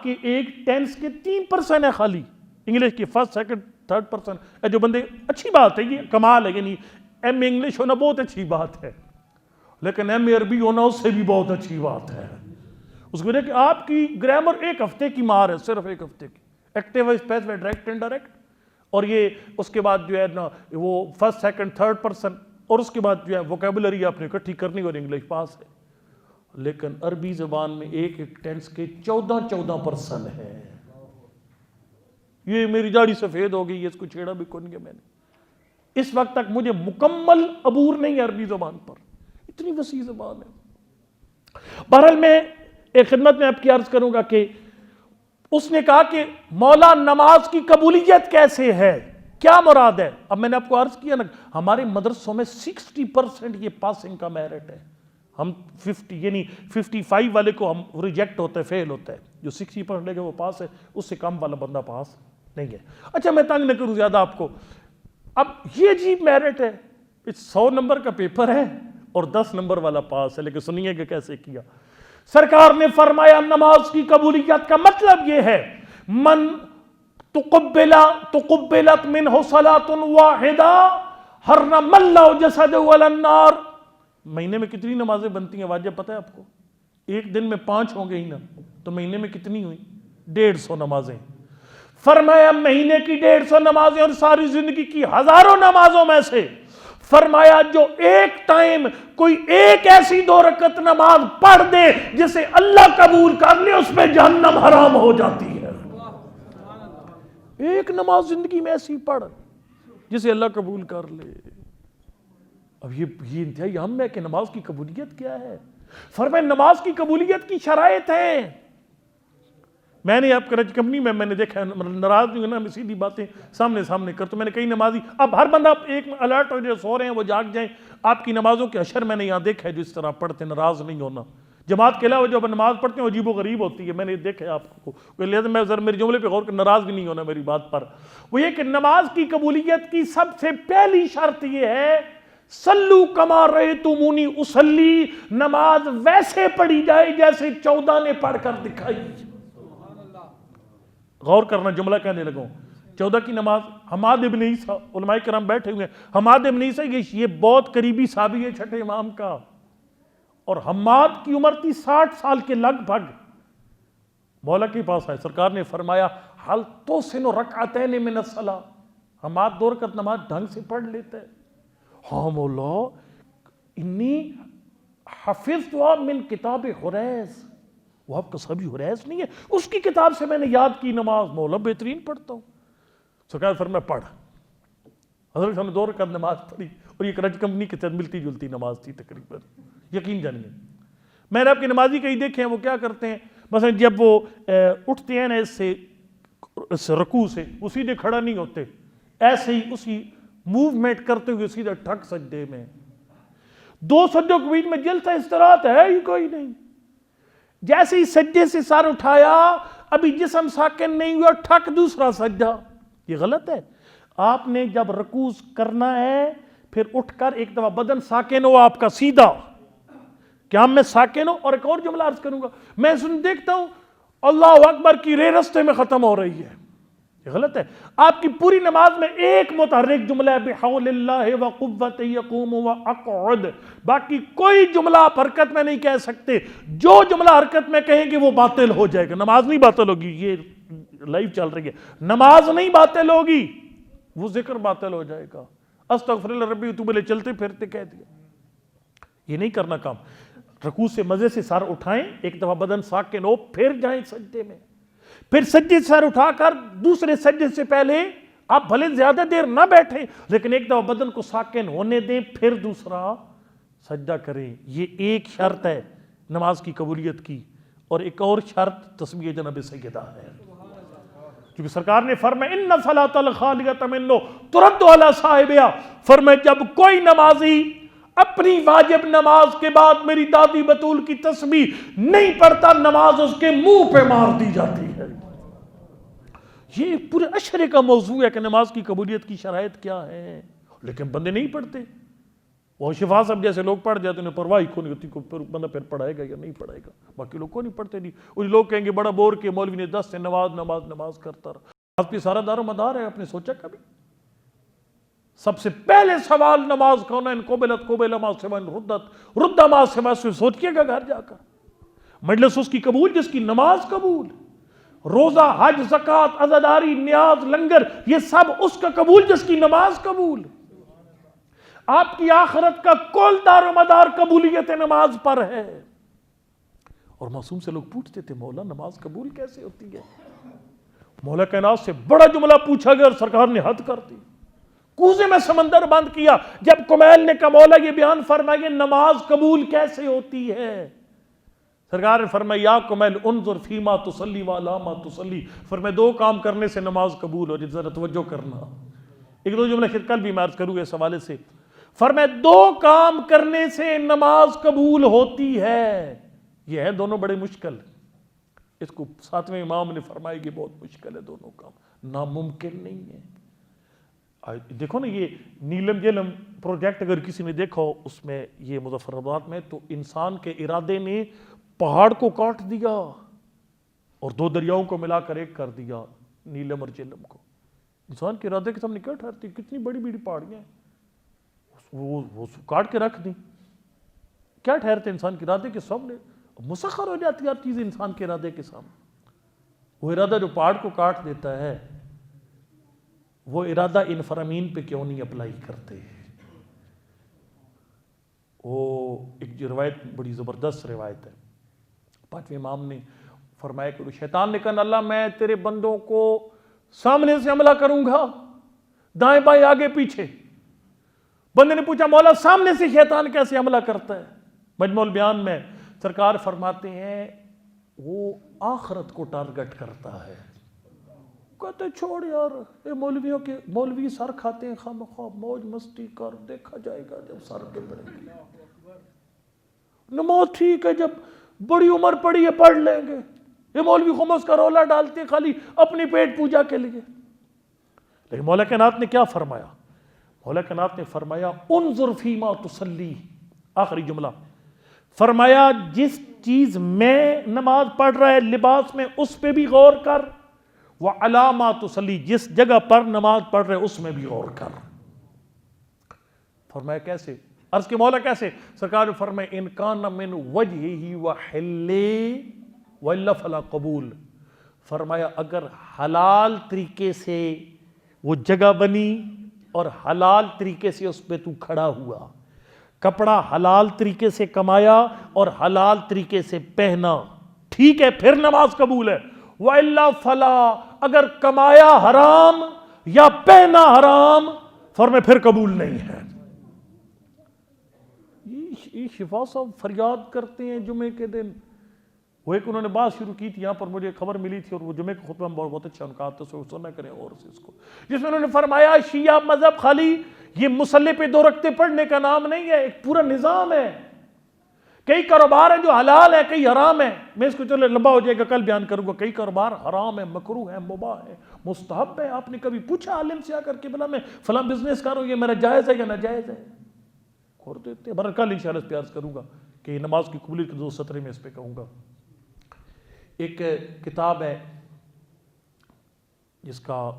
کی ایک ٹینس کے 3% ہے خالی، انگلش کی فرسٹ سیکنڈ تھرڈ پرسن. جو بندے، اچھی بات ہے، یہ کمال ہے، یعنی ایم اے انگلش ہونا بہت اچھی بات ہے، لیکن ایم اے عربی ہونا اس سے بھی بہت اچھی بات ہے. اس کو کہ آپ کی گرامر 1 ہفتے کی مار ہے، صرف 1 ہفتے کی. ایکٹیو اسپیس میں ڈائریکٹ انڈائریکٹ، اور یہ اس کے بعد جو ہے نا وہ فرسٹ سیکنڈ تھرڈ پرسن، اور اس کے بعد جو ہے ووکیبلری آپ نے اکٹھی کرنی اور انگلش پاس ہے. لیکن عربی زبان میں ایک ٹینس کے 14% ہے. یہ میری داڑھی سفید ہو گئی، اس کو چھیڑا بھی کون گیا میں نے. اس وقت تک مجھے مکمل عبور نہیں ہے عربی زبان پر، اتنی وسیع زبان ہے. بہرحال میں ایک خدمت میں آپ کی عرض کروں گا کہ اس نے کہا کہ مولا نماز کی قبولیت کیسے ہے، کیا مراد ہے؟ اب میں نے آپ کو عرض کیا نا، ہمارے مدرسوں میں 60% یہ پاسنگ کا میرٹ ہے. ہم 55 والے کو ہم ریجیکٹ ہوتا ہے، فیل ہوتا ہے. جو 60% لے گا وہ پاس ہے، اس سے کم والا بندہ پاس نہیں ہے. اچھا میں تنگ نہ کروں زیادہ آپ کو. اب یہ عجیب میرٹ ہے، 100 نمبر کا پیپر ہے اور 10 نمبر والا پاس ہے. لیکن سنیے کہ کیسے کیا. سرکار نے فرمایا نماز کی قبولیت کا مطلب یہ ہے، من تقبلت منہ صلاۃ واحدہ حرم اللہ جسدہ علی النار. مہینے میں کتنی نمازیں بنتی ہیں واجب پتہ ہے آپ کو؟ ایک دن میں 5 ہوں گے ہی نا، تو مہینے میں کتنی ہوئی؟ 150 نمازیں. فرمایا مہینے کی 150 نمازیں اور ساری زندگی کی ہزاروں نمازوں میں سے فرمایا جو ایک ٹائم کوئی ایک ایسی 2 رکعت نماز پڑھ دے جسے اللہ قبول کر لے، اس پہ جہنم حرام ہو جاتی ہے. ایک نماز زندگی میں ایسی پڑھ جسے اللہ قبول کر لے. اب یہ انتہائی اہم ہے کہ نماز کی قبولیت کیا ہے. فرمایا نماز کی قبولیت کی شرائط ہیں. میں نے آپ کرج کمپنی میں نے دیکھا، ناراض نہیں ہونا، میں سیدھی باتیں سامنے کرتا. میں نے کئی نمازی، اب ہر بندہ ایک الرٹ ہو جائے، سو رہے ہیں وہ جاگ جائیں. آپ کی نمازوں کے اشر میں نے یہاں دیکھا ہے جو اس طرح پڑھتے، ناراض نہیں ہونا. جماعت کے علاوہ جو نماز پڑھتے ہیں وہ عجیب و غریب ہوتی ہے، میں نے دیکھا ہے آپ کو. لہٰذا میں ذرا میرے جملے پہ غور کر، ناراض بھی نہیں ہونا میری بات پر. وہ یہ کہ نماز کی قبولیت کی سب سے پہلی شرط یہ ہے، صلو کما رأیتمونی اصلی، نماز ویسے پڑھی جائے جیسے 14 نے پڑھ کر دکھائی. غور کرنا، جملہ کہنے لگوں. 14 کی نماز حماد ابن عیسیٰ، علماء کرام بیٹھے ہوئے ہیں، حماد ابن عیسیٰ یہ بہت قریبی صحابی ہے چھٹے امام کا، اور حماد کی عمر تھی 60 سال کے لگ بھگ. مولا کے پاس آئے, سرکار نے فرمایا حل تحسن رکعتین من الصلاۃ, حماد 2 رکعت نماز ڈھنگ سے پڑھ لیتا ہے. ہاں مولا انی حفظتها من کتاب حریث, وہ آپ کا صحابی حریث نہیں ہے, اس کی کتاب سے میں نے یاد کی نماز. مولا بہترین پڑھتا ہوں. سرکار فرمایا پڑھ. حضرت صاحب نے 2 رکعت نماز پڑھی, اور یہ کراچی کمپنی کے ساتھ ملتی جلتی نماز تھی تقریباً, یقین جانیے. میں نے آپ کے نمازی کئی دیکھے ہیں, وہ کیا کرتے ہیں, مثلا جب وہ اٹھتے ہیں نا اس رکوع سے, وہ سیدھے کھڑا نہیں ہوتے, ایسے ہی اسی موومنٹ کرتے ہوئے سیدھا ٹھک سجدے میں. 2 سجدوں کے بیچ میں جلسہ استراحت ہے ہی کوئی نہیں. جیسے ہی سجدے سے سر اٹھایا, ابھی جسم ساکن نہیں ہوا, ٹھک دوسرا سجدہ. یہ غلط ہے. آپ نے جب رکوع کرنا ہے پھر اٹھ کر ایک دفعہ بدن ساکن ہو آپ کا سیدھا, کیا میں ساکن ہوں. اور ایک اور جملہ عرض کروں گا, میں دیکھتا ہوں اللہ اکبر کی رے رستے میں ختم ہو رہی ہے, یہ غلط ہے. آپ کی پوری نماز میں ایک متحرک جملہ ہے بحول اللہ وقوت یقوم واقعد, باقی کوئی جملہ آپ حرکت میں نہیں کہہ سکتے. جو جملہ حرکت میں کہیں گے وہ باطل ہو جائے گا. نماز نہیں باطل ہوگی, یہ لائیو چل رہی ہے, نماز نہیں باطل ہوگی, وہ ذکر باطل ہو جائے گا. استغفر اللہ ربی تو بلے چلتے پھرتے کہہ دیا, یہ نہیں کرنا کام. رکوع سے مزے سے سر اٹھائیں, ایک دفعہ بدن ساکن ہو, پھر جائیں سجدے میں. پھر سجدے سے سر اٹھا کر دوسرے سجدے سے پہلے آپ بھلے زیادہ دیر نہ بیٹھیں, لیکن ایک دفعہ بدن کو ساکن ہونے دیں, پھر دوسرا سجدہ کریں. یہ ایک شرط ہے نماز کی قبولیت کی. اور ایک اور شرط تسمیہ جناب سیدہ ہے, کیونکہ سرکار نے فرمایا ان صلاۃ الخالیۃ منو ترد علی صاحبہا, فرمایا جب کوئی نمازی اپنی واجب نماز کے بعد میری دادی بطول کی تسبیح نہیں پڑھتا, نماز اس کے منہ پہ مار دی جاتی ہے. یہ پورے اشرے کا موضوع ہے کہ نماز کی قبولیت کی شرائط کیا ہے, لیکن بندے نہیں پڑھتے. وہ شفا صاحب جیسے لوگ پڑھ جاتے ہیں, پرواہ ہی نہیں ہوتی بندہ پھر پڑھائے گا یا نہیں پڑھائے گا. باقی لوگ کو نہیں پڑھتے نہیں. اور لوگ کہیں گے بڑا بور کے مولوی نے 10 سے نماز کرتا رہا. آپ کی سارا دار و مدار ہے, آپ نے سوچا کبھی؟ سب سے پہلے سوال نماز کا ہونا ان قبل ما سوا رد ما سوا سے سوچئے گا گھر جا کر. مجلس اس کی قبول جس کی نماز قبول, روزہ حج زکوٰۃ عزاداری نیاز لنگر یہ سب اس کا قبول جس کی نماز قبول. آپ کی آخرت کا کل دار و مدار قبولیت نماز پر ہے. اور معصوم سے لوگ پوچھتے تھے مولا نماز قبول کیسے ہوتی ہے؟ مولا کائنات سے بڑا جملہ پوچھا گیا اور سرکار نے حد کر دی, کوزے میں سمندر بند کیا. جب کمیل نے کہا مولا یہ بیان فرمائیے نماز قبول کیسے ہوتی ہے؟ سرکار نے فرمایا یا کمیل انظر فیما تصلی وعلی ما تصلی, فرمایا 2 کام کرنے سے نماز قبول ہو جائے, ذرا توجہ کرنا. ایک 2 جملے کل بھی میں عرض کروں گا اس حوالے سے. فرمایا 2 کام کرنے سے نماز قبول ہوتی ہے. یہ ہے دونوں بڑے مشکل, اس کو 7ویں امام نے فرمایا کہ بہت مشکل ہے دونوں کام, ناممکن نہیں ہے. دیکھو نا یہ نیلم جیلم پروجیکٹ اگر کسی نے دیکھا ہو, اس میں یہ مظفر آباد میں, تو انسان کے ارادے نے پہاڑ کو کاٹ دیا اور 2 دریاؤں کو ملا کر ایک کر دیا, نیلم اور جیلم کو. انسان کے ارادے کے سامنے کیا ٹھہرتی, کتنی بڑی بڑی پہاڑیاں ہیں, وہ کاٹ کے رکھ دیں, کیا ٹھہرتے انسان کے ارادے کے سامنے؟ مسخر ہو جاتی ہے ہر چیز انسان کے ارادے کے سامنے. وہ ارادہ جو پہاڑ کو کاٹ دیتا ہے, وہ ارادہ انفرامین پہ کیوں نہیں اپلائی کرتے؟ وہ ایک جو روایت بڑی زبردست روایت ہے, 5ویں امام نے فرمایا کہ شیطان نے کہا اللہ میں تیرے بندوں کو سامنے سے حملہ کروں گا, دائیں بائیں آگے پیچھے. بندے نے پوچھا مولا سامنے سے شیطان کیسے حملہ کرتا ہے؟ مجموع البیان میں سرکار فرماتے ہیں وہ آخرت کو ٹارگٹ کرتا ہے. کہتے چھوڑ یار, مولویوں کے مولوی سر کھاتے ہیں خواہ موج مستی کر, دیکھا جائے گا جب سر کے پڑیں گے. نماز ٹھیک ہے, جب بڑی عمر پڑی ہے پڑھ لیں گے. یہ مولوی خمس کا رولا ڈالتے ہیں خالی اپنی پیٹ پوجا کے لیے. لیکن مولا کائنات نے کیا فرمایا؟ مولا کائنات نے فرمایا انظر فیما تصلی, آخری جملہ فرمایا جس چیز میں نماز پڑھ رہا ہے لباس میں اس پہ بھی غور کر, وعلی ما تصلی جس جگہ پر نماز پڑھ رہے اس میں بھی غور کر. فرمایا کیسے؟ عرض کے مولا کیسے؟ سرکار فرمائے ان کان من وجہہ وحل والا فلا قبول. فرمایا اگر حلال طریقے سے وہ جگہ بنی اور حلال طریقے سے اس پہ تو کھڑا ہوا، کپڑا حلال طریقے سے کمایا اور حلال طریقے سے پہنا، ٹھیک ہے پھر نماز قبول ہے. وَإِلَّا فَلَا، اگر کمایا حرام یا پہنا حرام، فرمائے پھر قبول نہیں ہے. یہ شفا صاحب فریاد کرتے ہیں جمعے کے دن. وہ ایک انہوں نے بات شروع کی تھی یہاں پر، مجھے خبر ملی تھی، اور وہ جمعے کے خطبہ میں بہت اچھا ان کا آتا ہے، سننا کریں اور اس کو، جس میں انہوں نے فرمایا شیعہ مذہب خالی یہ مصلی پہ 2 رکعتیں پڑھنے کا نام نہیں ہے، ایک پورا نظام ہے. کئی کاروبار ہیں جو حلال ہے، کئی حرام ہے. میں اس کو چلے لمبا ہو جائے گا کل بیان کروں گا. کئی کاروبار حرام ہے، مکروہ ہے، مباح ہے، مستحب ہے. آپ نے کبھی پوچھا عالم سے آ کر کے بلا میں فلاں بزنس کر رہا ہوں، یہ میرا جائز ہے یا ناجائز ہے؟ کھول دیتے ہیں. کل انشاءاللہ اس پہ عرض کروں گا کہ نماز کی قبولیت کے 2 سطرے میں اس پہ کہوں گا. ایک کتاب ہے جس کا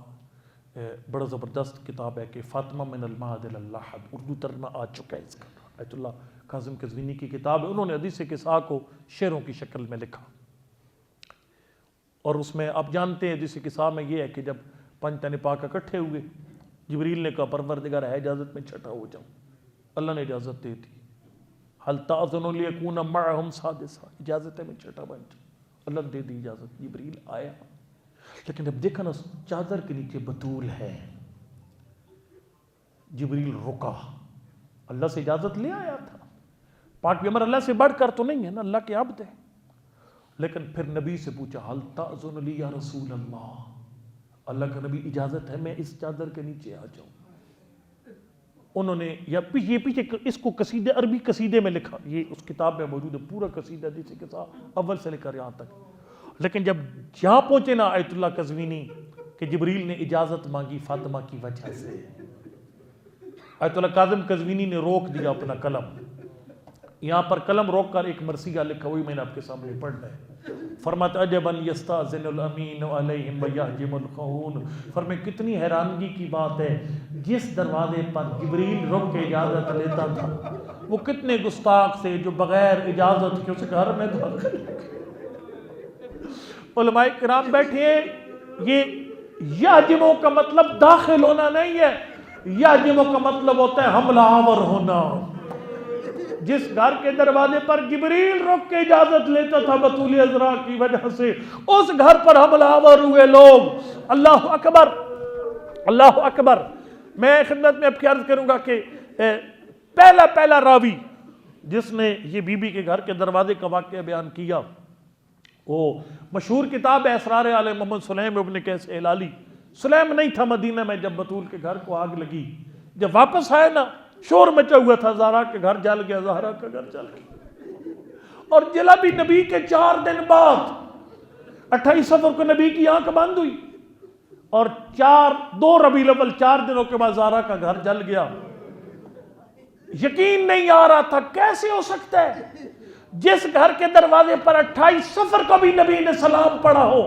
بڑا زبردست کتاب ہے کہ فاطمہ من المہد الی اللحد، اردو ترجمہ آ چکا ہے اس کا. آیت اللہ کاظم قزوینی کی کتاب ہے. انہوں نے حدیث قصہ کو شعروں کی شکل میں لکھا، اور اس میں آپ جانتے ہیں حدیث قصہ میں یہ ہے کہ جب 5 تن پاک اکٹھے ہوئے، جبریل نے کہا پروردگار ہے اجازت میں چھٹا ہو جاؤں. اللہ نے اجازت دے دی. حل تأذن لی اکون معہم سادسا، اجازت ہے میں چھٹا بن جاؤں. اللہ نے دے دی اجازت. جبریل آیا، لیکن جب دیکھا نا چادر کے نیچے بطول ہے، جبریل رکا. اللہ سے اجازت لے آیا تھا، پاک پیغمبر اللہ سے بڑھ کر تو نہیں ہے نا، اللہ کے عبد ہے. لیکن پھر نبی سے پوچھا حل تأذن لی یا رسول اللہ، اللہ کا نبی اجازت ہے میں اس چادر کے نیچے آ جاؤں. انہوں نے یا پیچھے اس کو قصیدے عربی قصیدے میں لکھا، یہ اس کتاب میں موجود ہے پورا قصیدہ حدیث قصہ اول سے لے کر یہاں تک. لیکن جب یہاں پہنچے نا آیت اللہ قزوینی کہ جبریل نے اجازت مانگی فاطمہ کی وجہ سے، آیت اللہ کاظم قزوینی نے روک دیا اپنا قلم. یہاں پر قلم روک کر ایک مرثیہ لکھا، وہی میں نے آپ کے سامنے پڑھنا ہے. فرماتا عجبا یستاذن الامین علیہم ویہجم الخون. فرمائے کتنی حیرانگی کی بات ہے، جس دروازے پر جبریل رک کے اجازت لیتا تھا وہ کتنے گستاخ سے جو بغیر اجازت کے اس گھر میں داخل. علماء کرام بیٹھے ہیں. یہ یہجموں کا مطلب داخل ہونا نہیں ہے، یہجموں کا مطلب ہوتا ہے حملہ آور ہونا. جس گھر کے دروازے پر جبریل رک کے اجازت لیتا تھا بطول عذرا کی وجہ سے، اس گھر پر حملہ آور ہوئے لوگ. اللہ اکبر، اللہ اکبر. میں خدمت میں اب کیا عرض کروں گا کہ پہلا راوی جس نے یہ بی بی کے گھر کے دروازے کا واقعہ بیان کیا، وہ مشہور کتاب ہے اسرار آل محمد سلیم ابن قیس ہلالی. سلیم نہیں تھا مدینہ میں جب بطول کے گھر کو آگ لگی. جب واپس آئے نا شور مچا ہوا تھا، زہرا کے گھر جل گیا، زہرا کا گھر جل گیا. اور جلا بھی نبی کے 4 دن بعد 28 صفر کو نبی کی آنکھ بند ہوئی، اور 2 ربیع الاول 4 دنوں کے بعد زہرا کا گھر جل گیا. یقین نہیں آ رہا تھا کیسے ہو سکتا ہے جس گھر کے دروازے پر 28 صفر کو بھی نبی نے سلام پڑھا ہو،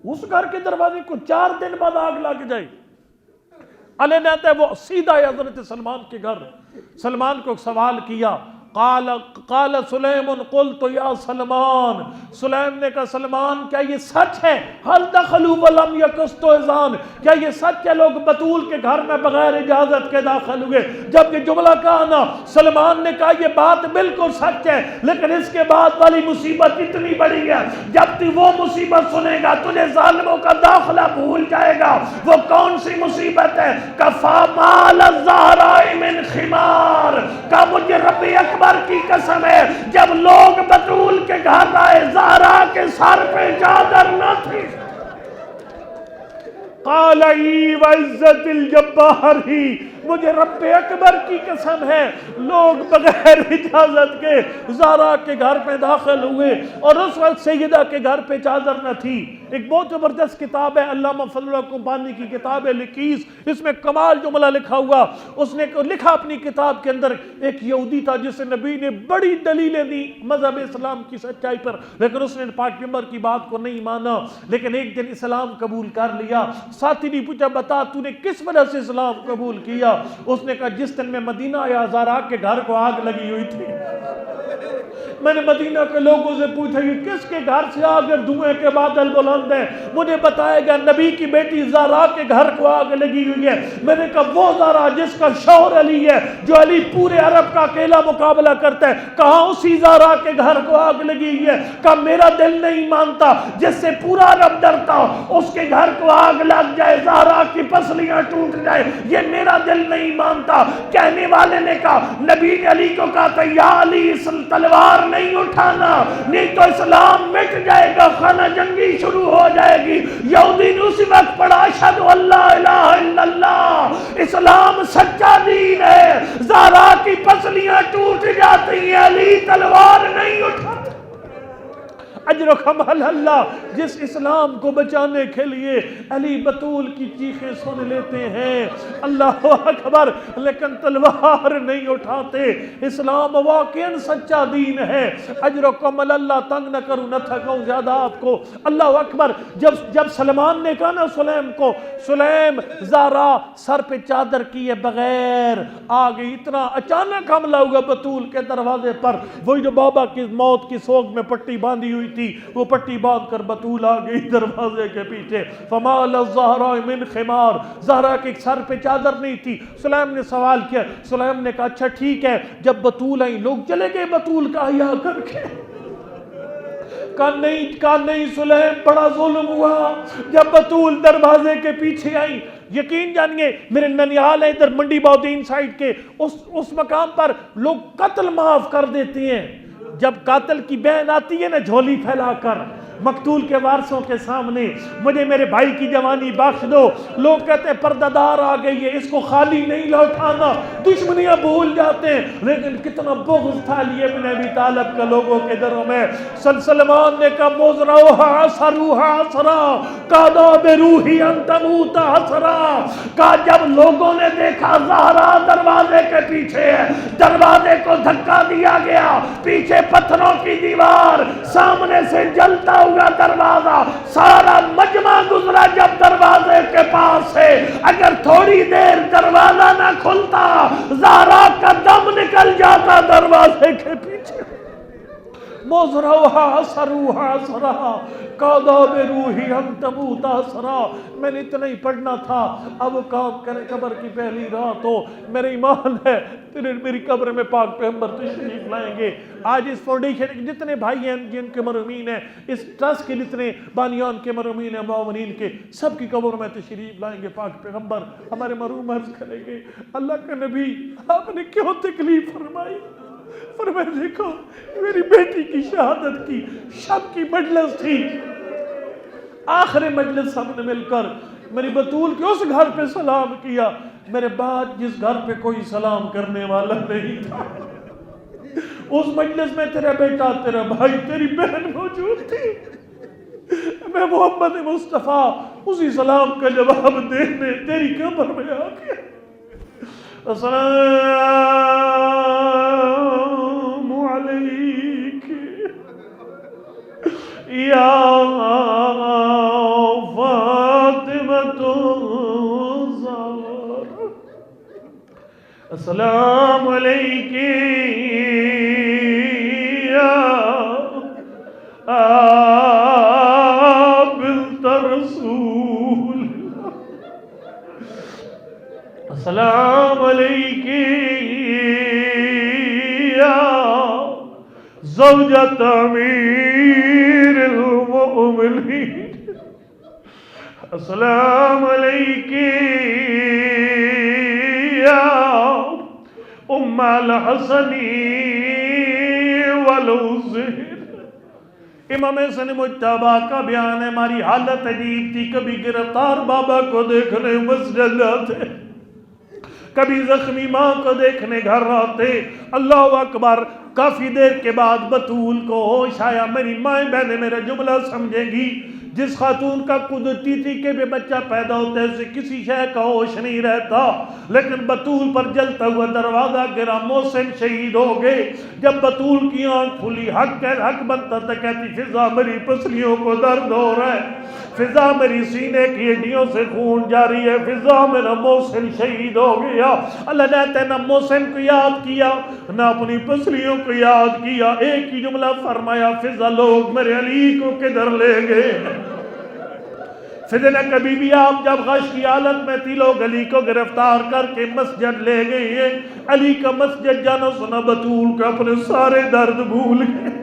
اس گھر کے دروازے کو 4 دن بعد آگ لگ جائے. علی نے آتا ہے وہ سیدھا ہے حضرت سلمان کے گھر. سلمان کو سوال کیا، قال سلیم قلت یا سلمان. سلیم نے کہا سلمان کیا یہ سچ ہے؟ حل دخلوا ولم یقصدوا اذان، کیا یہ سچ ہے لوگ بطول کے گھر میں بغیر اجازت کے داخل ہوئے؟ جب یہ جملہ کہا نا سلمان نے کہا یہ بات بالکل سچ ہے، لیکن اس کے بعد والی مصیبت اتنی بڑی ہے جب تو وہ مصیبت سنے گا تجھے ظالموں کا داخلہ بھول جائے گا. وہ کون سی مصیبت ہے؟ کفا مال الزہراء من خمار. کا مجھے رب اکبر کی قسم ہے جب لوگ بطول کے گھر آئے زہرا کے سر پہ چادر نہ تھی. قال ای وعزت الجبار ہی، مجھے رب اکبر کی قسم ہے لوگ بغیر اجازت کے زہرا کے گھر پہ داخل ہوئے، اور اس وقت سیدہ کے گھر پہ چادر نہ تھی. ایک بہت زبردست کتاب ہے علامہ فضل اللہ کمپانی کی کتاب ہے لکیس، اس میں کمال جملہ لکھا ہوا. اس نے لکھا اپنی کتاب کے اندر ایک یہودی تھا جس سے نبی نے بڑی دلیلیں دی مذہب اسلام کی سچائی پر، لیکن اس نے پاک پیغمبر کی بات کو نہیں مانا. لیکن ایک دن اسلام قبول کر لیا. ساتھی نے پوچھا بتا تو نے کس وجہ سے اسلام قبول کیا؟ اس نے کہا جس دن میں مدینہ آیا زہرا کے گھر کو آگ لگی ہوئی تھی۔ میں نے مدینہ کے لوگوں سے پوچھا یہ کس کے گھر سے آگ دھوئیں کے بادل بلند ہیں؟ مجھے بتایا گیا نبی کی بیٹی زہرا کے گھر کو آگ لگی ہوئی ہے۔ میں نے کہا وہ زہرا جس کا شوہر علی ہے، جو علی پورے عرب کا اکیلا مقابلہ کرتا ہے، کہاں اسی زہرا کے گھر کو آگ لگی ہوئی ہے؟ کہا میرا دل نہیں مانتا، جس سے پورا عرب ڈرتا اس کے گھر کو آگ لگ جائے، زہرا کی پسلیاں ٹوٹ جائے، یہ میرا دل نہیں مانتا۔ کہنے والے نے کہا نبی نے علی کو کہا تھا یا علی اس تلوار نہیں اٹھانا، نہیں تو اسلام مٹ جائے گا، خانہ جنگی شروع ہو جائے گی۔ یہودی نے اسی وقت پڑھا اشہد ان لا الہ الا اللہ، اسلام سچا دین ہے۔ زہرا کی پسلیاں ٹوٹ جاتی ہیں، علی تلوار نہیں اٹھاتا۔ اجر و کمال اللہ جس اسلام کو بچانے کے لیے علی بطول کی چیخیں سن لیتے ہیں، اللہ اکبر، لیکن تلوار نہیں اٹھاتے۔ اسلام واقعاً سچا دین ہے۔ اجر و کمال اللہ، تنگ نہ کروں نہ تھکاؤں زیادہ آپ کو، اللہ اکبر۔ جب سلمان نے کہا نا سلیم کو، سلیم زہرا سر پہ چادر کیے بغیر آ گئی، اتنا اچانک حملہ ہوا بطول کے دروازے پر۔ وہی جو بابا کی موت کی سوگ میں پٹی باندھی ہوئی تھی، وہ پٹی باندھ کر بطول آ گئی دروازے کے پیچھے۔ فمال الزہراء من خمار، زہرا کے سر پہ چادر نہیں تھی۔ سلیم نے سوال کیا، سلیم نے کہا اچھا ٹھیک ہے، جب بطول آئی لوگ چلے گئے بطول کا حیا کر کے؟ کہا نہیں سلیم، بڑا ظلم ہوا جب بطول دروازے کے پیچھے آئی۔ یقین جانیے میرے ننیال ہے ادھر منڈی باؤدین سائٹ کے، اس مقام پر لوگ قتل معاف کر دیتے ہیں۔ جب قاتل کی بہن آتی ہے نا جھولی پھیلا کر مقتول کے وارثوں کے سامنے، مجھے میرے بھائی کی جوانی بخش دو، لوگ کہتے ہیں پردہ دار آ گئی ہے، اس کو خالی نہیں لوٹانا، دشمنیاں بھول جاتے ہیں۔ لیکن کتنا بغض تھا علی ابن ابی طالب کا لوگوں کے دلوں میں۔ سلمان نے کہا مزروہا عصروہا عصرا قادا بروحی ان تموت عصرا، کہا جب لوگوں نے دیکھا زہرا دروازے کے پیچھے ہے، دروازے کو دھکا دیا گیا، پیچھے پتھروں کی دیوار، سامنے سے جلتا ہوا دروازہ، سارا مجمع گزرا جب دروازے کے پاس سے، اگر تھوڑی دیر دروازہ نہ کھلتا زہرا کا دم نکل جاتا دروازے کے پیچھے۔ مزروہا عصروہا عصرا قادا بروحی ان تموت عصرا۔ میں نے اتنا ہی پڑھنا تھا۔ اب کام کرے قبر کی پہلی رات ہو، میرے ایمان ہے میری قبر میں پاک پیغمبر تشریف لائیں گے۔ آج اس فاؤنڈیشن کے جتنے بھائی ہیں جن کے مرحومین ہیں، اس ٹرسٹ کے جتنے بانیان کے مرحومین ہیں، معاونین کے، سب کی قبر میں تشریف لائیں گے پاک پیغمبر، ہمارے مرحوم عرض کریں گے اللہ کا نبی آپ نے کیوں تکلیف فرمائی؟ فرمایا دیکھو میری بیٹی کی شہادت کی شب کی مجلس تھی، آخری مجلس ہم نے مل کر میری بطول کے اس گھر پہ سلام کیا، میرے بعد جس گھر پہ کوئی سلام کرنے والا نہیں تھا، اس مجلس میں تیرا بیٹا، تیرا بھائی، تیری بہن موجود تھی۔ میں محمد مصطفیٰ اسی سلام کا جواب دینے تیری قبر میں آ گیا۔ السلام علیک یا فاطمۃ الزہرا، السلام علیک یا بنت رسول، السلام علیک یا زوجۃ امیر المؤمنین، السلام علیک یا ام الحسن والحسین۔ امام حسن مجتبیٰ کا بیان ہے ہماری حالت عجیب تھی، کبھی گرفتار بابا کو دیکھنے مسجد آتے، کبھی زخمی ماں کو دیکھنے گھر آتے۔ اللہ اکبر، کافی دیر کے بعد بطول کو ہوش آیا، میری مائیں بہنیں میرا جملہ سمجھیں گی، جس خاتون کا قدرتی تھی کہ بھی بچہ پیدا ہوتا ہے اسے کسی شے کا ہوش نہیں رہتا، لیکن بطول پر جلتا ہوا دروازہ گرا، محسن شہید ہو گئے۔ جب بطول کی آنکھ کھلی، حق بنتا تھا، کہتی فضا میری پسلیوں کو درد ہو رہا ہے، فضا میری سینے کی ہڈیوں سے خون جاری ہے، فضا میرا محسن شہید ہو گیا۔ اللہ نے نہ محسن کو یاد کیا نہ اپنی پسلیوں کو یاد کیا، ایک ہی جملہ فرمایا، فضا لوگ میرے علی کو کدھر لے گئے؟ فضا نے کبھی بھی آپ جب غش کی حالت میں تھی، لوگ علی کو گرفتار کر کے مسجد لے گئے ہیں، علی کا مسجد جانا سنا بطول کا اپنے سارے درد بھول گئے۔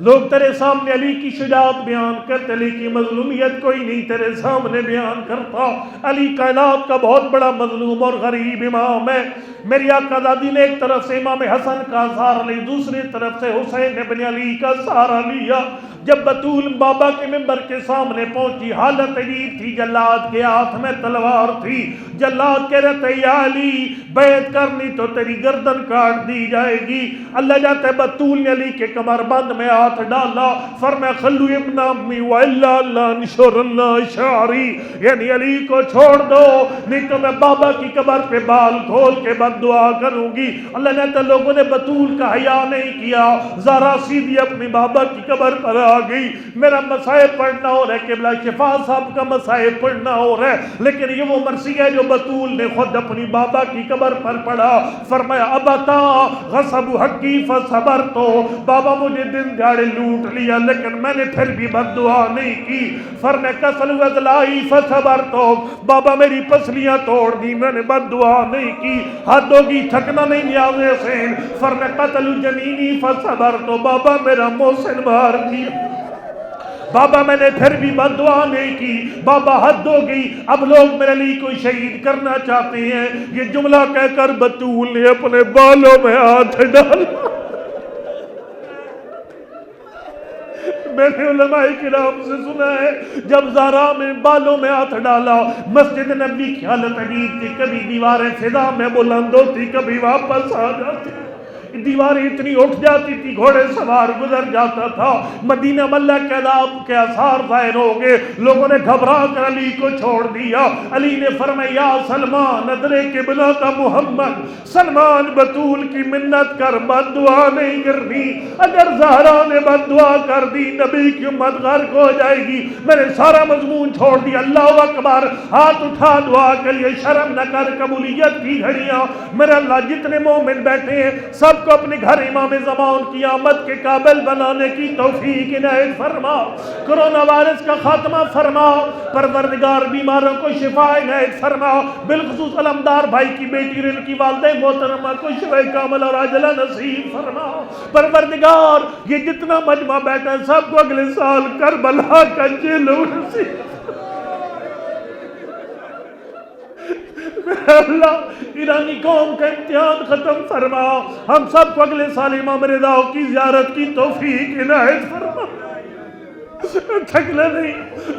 لوگ تیرے سامنے علی کی شجاعت بیان کرتے، علی کی مظلومیت کوئی نہیں تیرے سامنے بیان کرتا۔ علی کائنات کا بہت بڑا مظلوم اور غریب امام ہے۔ میری آقا دادی نے ایک طرف سے امام حسن کا سہارا لی، دوسری طرف سے حسین ابن علی کا سہارا لیا۔ جب بطول بابا کے ممبر کے سامنے پہنچی، حالت عجیب تھی، جلاد کے ہاتھ میں تلوار تھی، جلاد کہہ رہے تھے یا علی بیعت کرنی تو تیری گردن کاٹ دی جائے گی۔ اللہ جاتا ہے بطول نے علی کے کمر بند میں ہاتھ ڈالا، فرمایا خلو ابن امی وَإِلَّا لَنْشُرَنَّ شَعْرِي، یعنی علی کو چھوڑ دو نہیں تو میں بابا کی قبر پہ بال کھول کے بد دعا کروں گی۔ اللہ نے تو لوگوں نے بطول کا حیا نہیں کیا، زہرا سیدھی اپنی بابا کی قبر پر آ گئی۔ میرا مسائب پڑھنا ہو رہا ہے، قبلہ شفا صاحب کا مسائب پڑھنا ہو رہا ہے، لیکن یہ وہ مرثیہ ہے جو بطول نے خود اپنی بابا کی قبر پر پڑھا۔ فرمایا ابتا غصب حقی فصبرت، بابا مجھے دن دیہڑے لوٹ لیا لیکن میں نے پھر بھی بد دعا نہیں کی۔ فرمایا کسل وزلائی فصبرت، بابا میری پسلیاں توڑ دی میں نے بد دعا نہیں کی۔ حد ہوگی تھکنا نہیں نیاز حسین، فرمایا قتل جنینی فصبرت، بابا میرا محسن مار دیا، بابا میں نے پھر بھی بد دعا نہیں کی۔ بابا حد ہو گئی، اب لوگ میرے علی کو شہید کرنا چاہتے ہیں۔ یہ جملہ کہہ کر بطول نے اپنے بالوں میں ہاتھ ڈالا۔ میں نے علماء کرام سے سنا ہے جب زہرا میں بالوں میں ہاتھ ڈالا، مسجد نبی کی حالت عجیب تھی، کبھی دیواریں فضا میں بلند ہوتی، کبھی واپس آ جاتی، دیواریں اتنی اٹھ جاتی تھی گھوڑے سوار گزر جاتا تھا۔ مدینہ ملہ کے عذاب کے آثار ظاہر ہو گئے، لوگوں نے گھبرا کر علی کو چھوڑ دیا۔ علی نے فرمایا یا سلمان ادرے قبلہ کا محمد، سلمان بطول کی منت کر بد دعا نہیں کرنی، اگر زہرا نے بد دعا کر دی نبی کی امت غرق ہو جائے گی۔ میں نے سارا مضمون چھوڑ دیا، اللہ اکبر، ہاتھ اٹھا دعا کے لیے، شرم نہ کر، قبولیت کی گھڑیاں میرے اللہ جتنے مومن بیٹھے ہیں سب کو اپنے گھر امام زمان کی آمد کے قابل بنانے کی توفیق عنایت فرما، کرونا وائرس کا خاتمہ فرما، پروردگار بیماروں کو شفا عنایت فرما، بالخصوص علمدار بھائی کی بیٹی اور ان کی والدہ محترمہ کو شفا کامل اور عاجلہ نصیب فرما۔ پروردگار یہ جتنا مجمع بیٹھا ہے سب کو اگلے سال کربلا کا جلوہ نصیب، اللہ ایرانی قوم کا امتحان ختم فرما، ہم سب کو اگلے سال امام رضا کی زیارت کی توفیق عنایت فرما۔ تھکنا نہیں،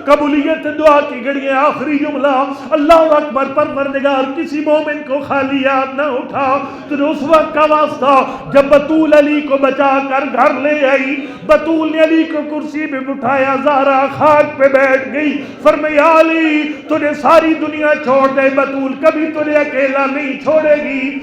قبولیت دعا کی گھڑی ہے۔ آخری جملہ اللہ اکبر، پروردگار کسی مومن کو خالی یاد نہ اٹھا، تو نے اس وقت کا واسطہ جب بطول علی کو بچا کر گھر لے آئی، بطول نے علی کو کرسی پہ بٹھایا، زہرا خاک پہ بیٹھ گئی، فرمایا علی تجھے ساری دنیا چھوڑ دے، بطول کبھی تجھے اکیلا نہیں چھوڑے گی۔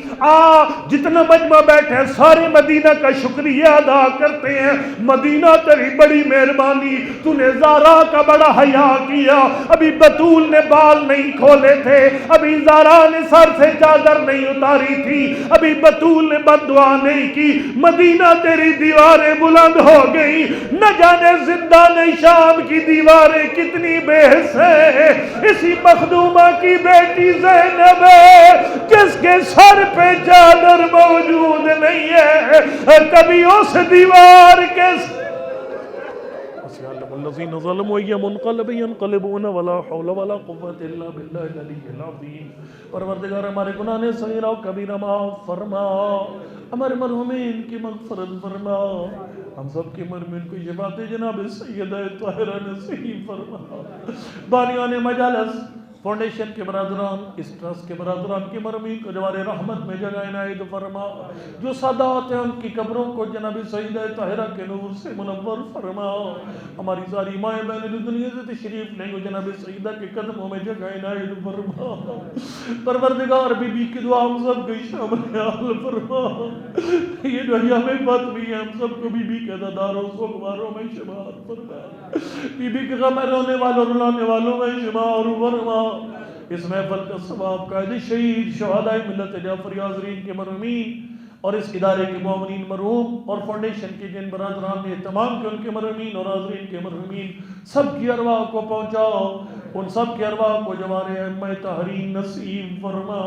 جتنا مجمع بیٹھے سارے مدینہ کا شکریہ ادا کرتے ہیں، مدینہ تیری بڑی مہربانی، تو نے زہرا کا بڑا حیا کیا۔ ابھی بطول نے بال نہیں کھولے تھے، ابھی زہرا نے سر سے چادر نہیں اتاری تھی، ابھی بطول نے بد دعا نہیں کی، مدینہ تیری دیواریں بلند ہو گئی۔ نہ جانے زندان شام کی دیواریں کتنی بے حس ہے، اسی مخدومہ کی بیٹی زینب ہے جس کے سر پہ چادر موجود نہیں ہے، کبھی اس دیوار کے الذين ظلموا ايام منقلب ينقلبون ولا حول ولا قوة الا بالله العلي العظيم۔ پروردگار ہمارے گناہ صغیرہ و کبیرہ معاف فرما، ہمارے مرحومین کی مغفرت فرما، ہم سب کے مرحومین کو شفاعت جناب سیدہ طاہرہ نصیب فرما۔ بانیان مجالس فاؤنڈیشن کے برادران، اس ٹرسٹ کے برادران کی مرمین کو جوار رحمت میں جگہ عنایت فرما، جو سادات ہیں ان کی قبروں کو جناب سیدہ طاہرہ کے نور سے منور فرما، ہماری ساری مائیں بہنیں دنیا سے تشریف لیں گے جناب سیدہ کے قدموں میں جگہ عنایت فرما، پروردگار بی بی کی دعا ہم سب کو شامل حال فرما، یہ جو ہمیں بات بھی ہے ہم سب کو بی بی کے داداروں سوگواروں میں شمار فرما، بی بی کے غم رونے والوں رلانے والوں میں شمار فرما، اس محفل کا ثواب قائد شہید شہداء ملت جعفری حاضرین کے مرحومین اور اس ادارے کے معاونین مرحوم اور فاؤنڈیشن کے جن برادران نے اہتمام کے ان کے مرحومین اور حاضرین کے مرحومین سب کی ارواح کو پہنچاؤ، ان سب کی ارواح کو جوار ائمہ طاہرین نصیب فرما۔